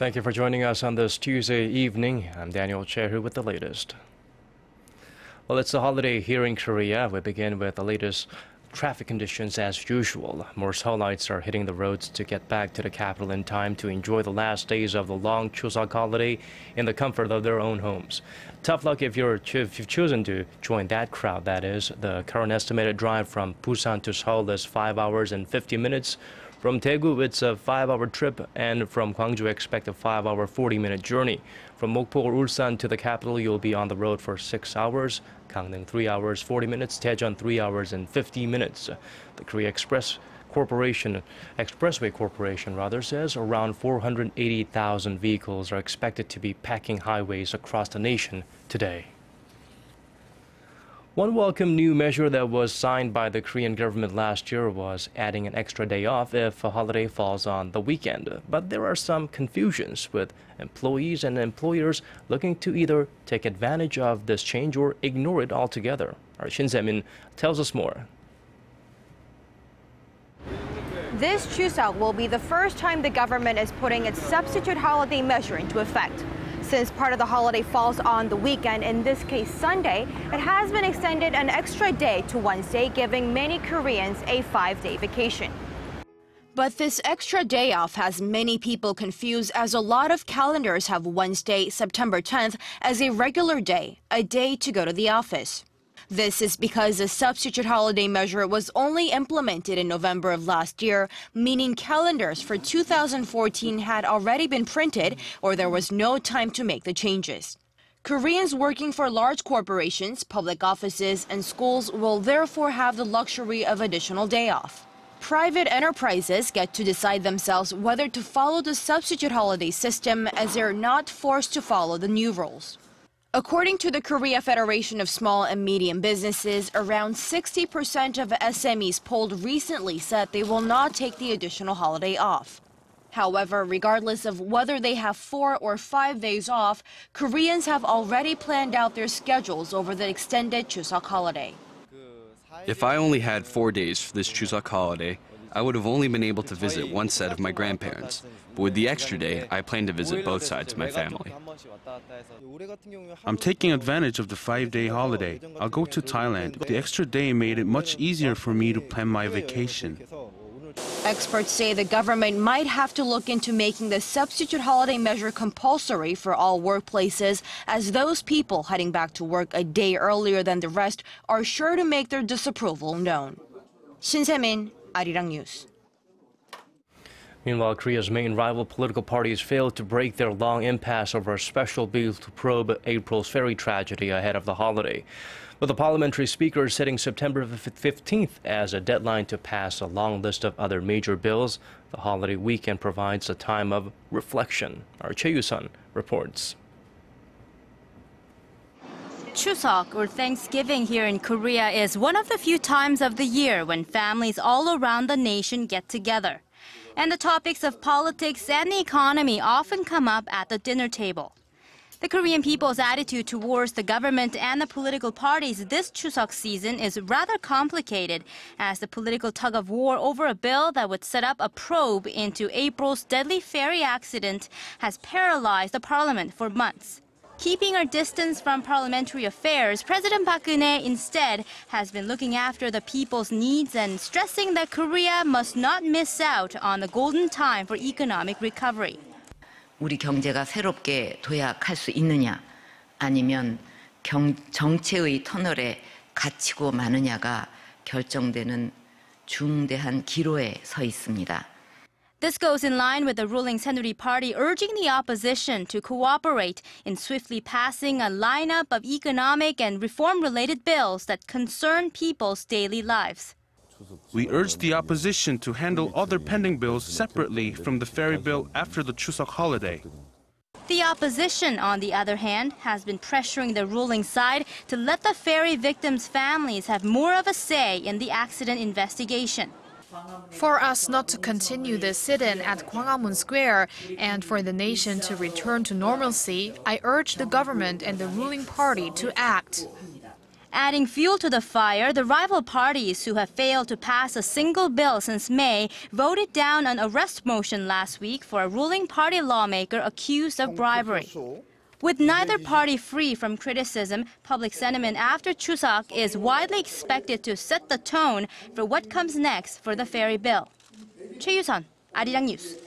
Thank you for joining us on this Tuesday evening. I'm Daniel Choy with the latest. Well, it's a holiday here in Korea. We begin with the latest traffic conditions as usual. More Seoulites are hitting the roads to get back to the capital in time to enjoy the last days of the long Chuseok holiday in the comfort of their own homes. Tough luck if you've chosen to join that crowd, that is. The current estimated drive from Busan to Seoul is 5 hours and 50 minutes. From Daegu, it's a 5-hour trip, and from Gwangju, expect a 5-hour, 40-minute journey. From Mokpo or Ulsan to the capital, you'll be on the road for 6 hours. Gangneung, 3 hours, 40 minutes. Daejeon, 3 hours and 50 minutes. The Korea Expressway Corporation says around 480,000 vehicles are expected to be packing highways across the nation today. One welcome new measure that was signed by the Korean government last year was adding an extra day off if a holiday falls on the weekend. But there are some confusions, with employees and employers looking to either take advantage of this change or ignore it altogether. Our Shin Se-min tells us more. This Chuseok will be the first time the government is putting its substitute holiday measure into effect. Since part of the holiday falls on the weekend, in this case Sunday, it has been extended an extra day to Wednesday, giving many Koreans a 5-day vacation. But this extra day off has many people confused, as a lot of calendars have Wednesday, September 10th, as a regular day, a day to go to the office. This is because the substitute holiday measure was only implemented in November of last year, meaning calendars for 2014 had already been printed or there was no time to make the changes. Koreans working for large corporations, public offices, and schools will therefore have the luxury of additional day off. Private enterprises get to decide themselves whether to follow the substitute holiday system, as they're not forced to follow the new rules. According to the Korea Federation of Small and Medium Businesses, around 60% of SMEs polled recently said they will not take the additional holiday off. However, regardless of whether they have 4 or 5 days off, Koreans have already planned out their schedules over the extended Chuseok holiday. If I only had 4 days for this Chuseok holiday, I would have only been able to visit one set of my grandparents. But with the extra day, I plan to visit both sides of my family. I'm taking advantage of the 5-day holiday. I'll go to Thailand. The extra day made it much easier for me to plan my vacation. Experts say the government might have to look into making the substitute holiday measure compulsory for all workplaces, as those people heading back to work a day earlier than the rest are sure to make their disapproval known. Shin Se-min, Arirang News. Meanwhile, Korea's main rival political parties failed to break their long impasse over a special bill to probe April's ferry tragedy ahead of the holiday. With the parliamentary speaker setting September 15th as a deadline to pass a long list of other major bills, the holiday weekend provides a time of reflection. Our Ulsan reports. Chuseok, or Thanksgiving here in Korea, is one of the few times of the year when families all around the nation get together. And the topics of politics and the economy often come up at the dinner table. The Korean people's attitude towards the government and the political parties this Chuseok season is rather complicated, as the political tug-of-war over a bill that would set up a probe into April's deadly ferry accident has paralyzed the parliament for months. Keeping our distance from parliamentary affairs, President Park Geun-hye instead has been looking after the people's needs and stressing that Korea must not miss out on the golden time for economic recovery. 우리 경제가 새롭게 도약할 수 있느냐, 아니면 정체의 터널에 갇히고 마느냐가 결정되는 중대한 기로에 서 있습니다. This goes in line with the ruling Seoul Party urging the opposition to cooperate in swiftly passing a lineup of economic and reform-related bills that concern people's daily lives. We urge the opposition to handle other pending bills separately from the ferry bill after the Chuseok holiday. The opposition, on the other hand, has been pressuring the ruling side to let the ferry victims' families have more of a say in the accident investigation. For us not to continue the sit-in at Gwanghwamun Square and for the nation to return to normalcy, I urge the government and the ruling party to act. Adding fuel to the fire, the rival parties who have failed to pass a single bill since May voted down an arrest motion last week for a ruling party lawmaker accused of bribery. With neither party free from criticism, public sentiment after Chuseok is widely expected to set the tone for what comes next for the ferry bill. 최유선, Arirang News.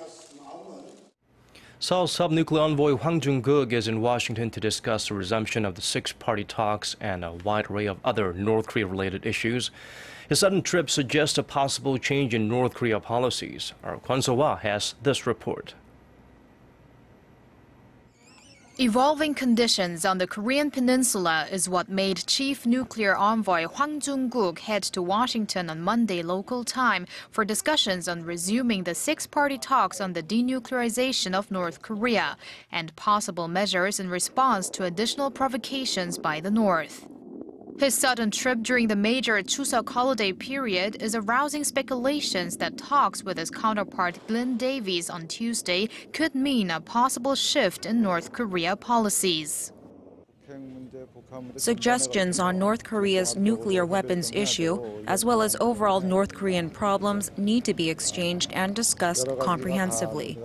Seoul's sub-nuclear envoy Hwang Jung-kook is in Washington to discuss the resumption of the six-party talks and a wide array of other North Korea-related issues. His sudden trip suggests a possible change in North Korea policies. Our Kwon So-hwa has this report. Evolving conditions on the Korean peninsula is what made Chief Nuclear Envoy Hwang Jung-kook head to Washington on Monday local time for discussions on resuming the six-party talks on the denuclearization of North Korea and possible measures in response to additional provocations by the North. His sudden trip during the major Chuseok holiday period is arousing speculations that talks with his counterpart Glenn Davies on Tuesday could mean a possible shift in North Korea policies. Suggestions on North Korea's nuclear weapons issue, as well as overall North Korean problems, need to be exchanged and discussed comprehensively.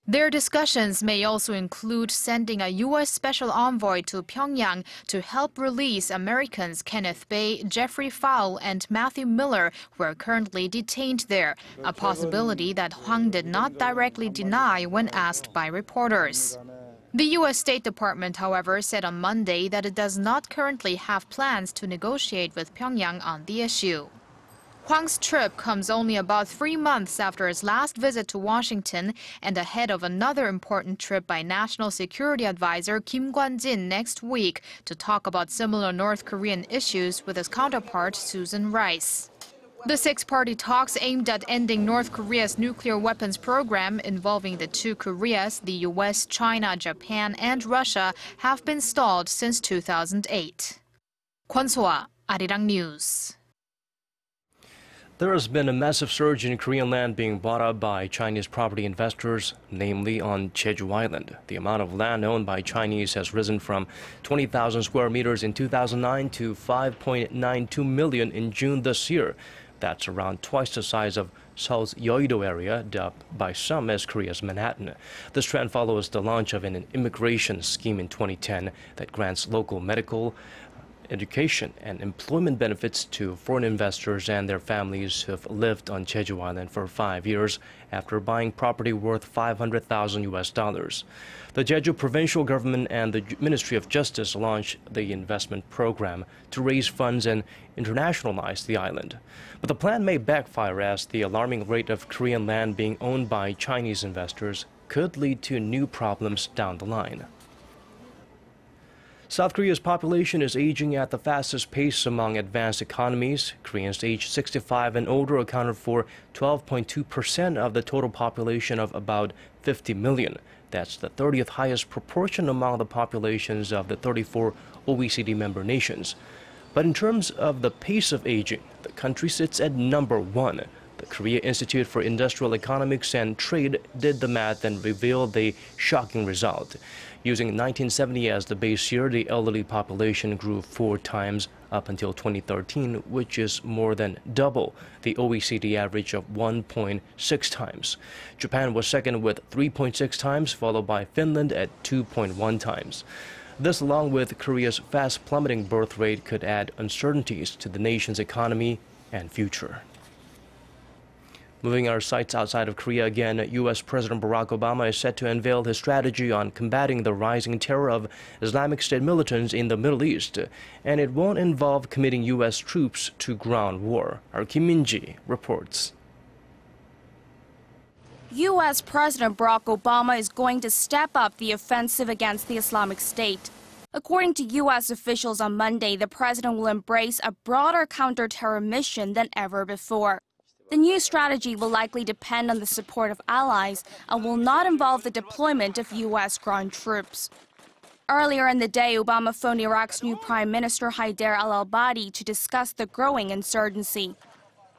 Their discussions may also include sending a U.S. special envoy to Pyongyang to help release Americans Kenneth Bae, Jeffrey Fowle, and Matthew Miller, who are currently detained there, a possibility that Hwang did not directly deny when asked by reporters. The U.S. State Department, however, said on Monday that it does not currently have plans to negotiate with Pyongyang on the issue. Hwang's trip comes only about 3 months after his last visit to Washington and ahead of another important trip by National Security Advisor Kim Kwan-jin next week to talk about similar North Korean issues with his counterpart Susan Rice. The six-party talks aimed at ending North Korea's nuclear weapons program involving the two Koreas, the U.S., China, Japan, and Russia, have been stalled since 2008. Kwon So-hwa, Arirang News. There has been a massive surge in Korean land being bought up by Chinese property investors, namely on Jeju Island. The amount of land owned by Chinese has risen from 20,000 square meters in 2009 to 5.92 million in June this year. That's around twice the size of Seoul's Yeouido area, dubbed by some as Korea's Manhattan. This trend follows the launch of an immigration scheme in 2010 that grants local medical, education and employment benefits to foreign investors and their families who have lived on Jeju Island for 5 years after buying property worth $500,000. The Jeju provincial government and the Ministry of Justice launched the investment program to raise funds and internationalize the island. But the plan may backfire as the alarming rate of Korean land being owned by Chinese investors could lead to new problems down the line. South Korea's population is aging at the fastest pace among advanced economies. Koreans aged 65 and older accounted for 12.2% of the total population of about 50 million. That's the 30th highest proportion among the populations of the 34 OECD member nations. But in terms of the pace of aging, the country sits at number 1. The Korea Institute for Industrial Economics and Trade did the math and revealed the shocking result. Using 1970 as the base year, the elderly population grew 4 times up until 2013, which is more than double the OECD average of 1.6 times. Japan was second with 3.6 times, followed by Finland at 2.1 times. This, along with Korea's fast plummeting birth rate, could add uncertainties to the nation's economy and future. Moving our sights outside of Korea again, U.S. President Barack Obama is set to unveil his strategy on combating the rising terror of Islamic State militants in the Middle East. And it won't involve committing U.S. troops to ground war. Our Kim Min-ji reports. U.S. President Barack Obama is going to step up the offensive against the Islamic State. According to U.S. officials on Monday, the president will embrace a broader counter-terror mission than ever before. The new strategy will likely depend on the support of allies and will not involve the deployment of U.S. ground troops. Earlier in the day, Obama phoned Iraq's new Prime Minister Haider al-Abadi to discuss the growing insurgency.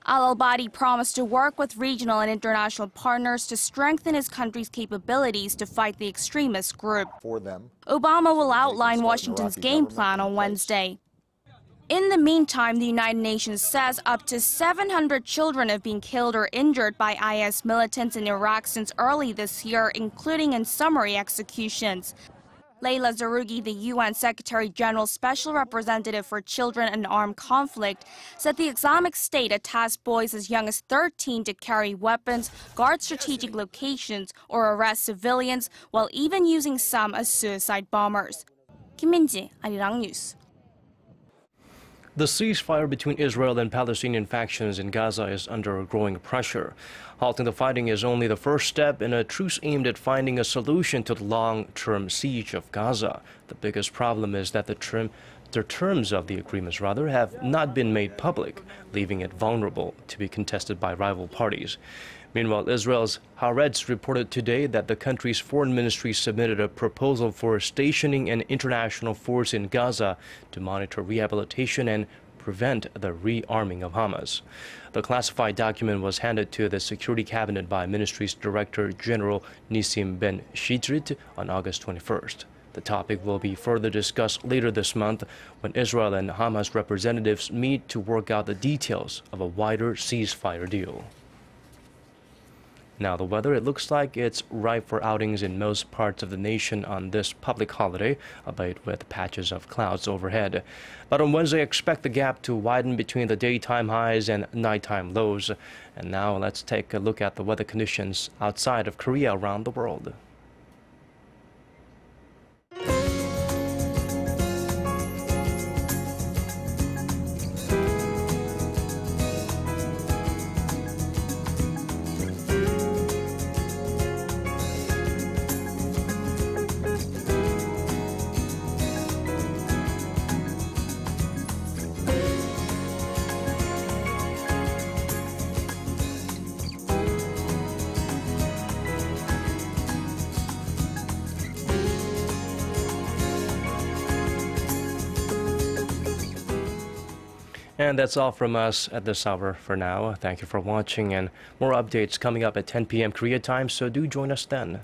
Al-Abadi promised to work with regional and international partners to strengthen his country's capabilities to fight the extremist group. Obama will outline Washington's game plan on Wednesday. In the meantime, the United Nations says up to 700 children have been killed or injured by IS militants in Iraq since early this year, including in summary executions. Leila Zerougi, the UN Secretary General's Special Representative for Children and Armed Conflict, said the Islamic State attacked boys as young as 13 to carry weapons, guard strategic locations, or arrest civilians, while even using some as suicide bombers. Kim Min-ji, Arirang News. The ceasefire between Israel and Palestinian factions in Gaza is under growing pressure. Halting the fighting is only the first step in a truce aimed at finding a solution to the long-term siege of Gaza. The biggest problem is that the terms of the agreements have not been made public, leaving it vulnerable to be contested by rival parties. Meanwhile, Israel's Haaretz reported today that the country's foreign ministry submitted a proposal for stationing an international force in Gaza to monitor rehabilitation and prevent the rearming of Hamas. The classified document was handed to the Security Cabinet by Ministry's Director General Nissim Ben Shitrit on August 21st. The topic will be further discussed later this month when Israel and Hamas representatives meet to work out the details of a wider ceasefire deal. Now, the weather, it looks like it's ripe for outings in most parts of the nation on this public holiday, albeit with patches of clouds overhead. But on Wednesday, expect the gap to widen between the daytime highs and nighttime lows. And now let's take a look at the weather conditions outside of Korea around the world. And that's all from us at this hour for now. Thank you for watching, and more updates coming up at 10 p.m. Korea time, so do join us then.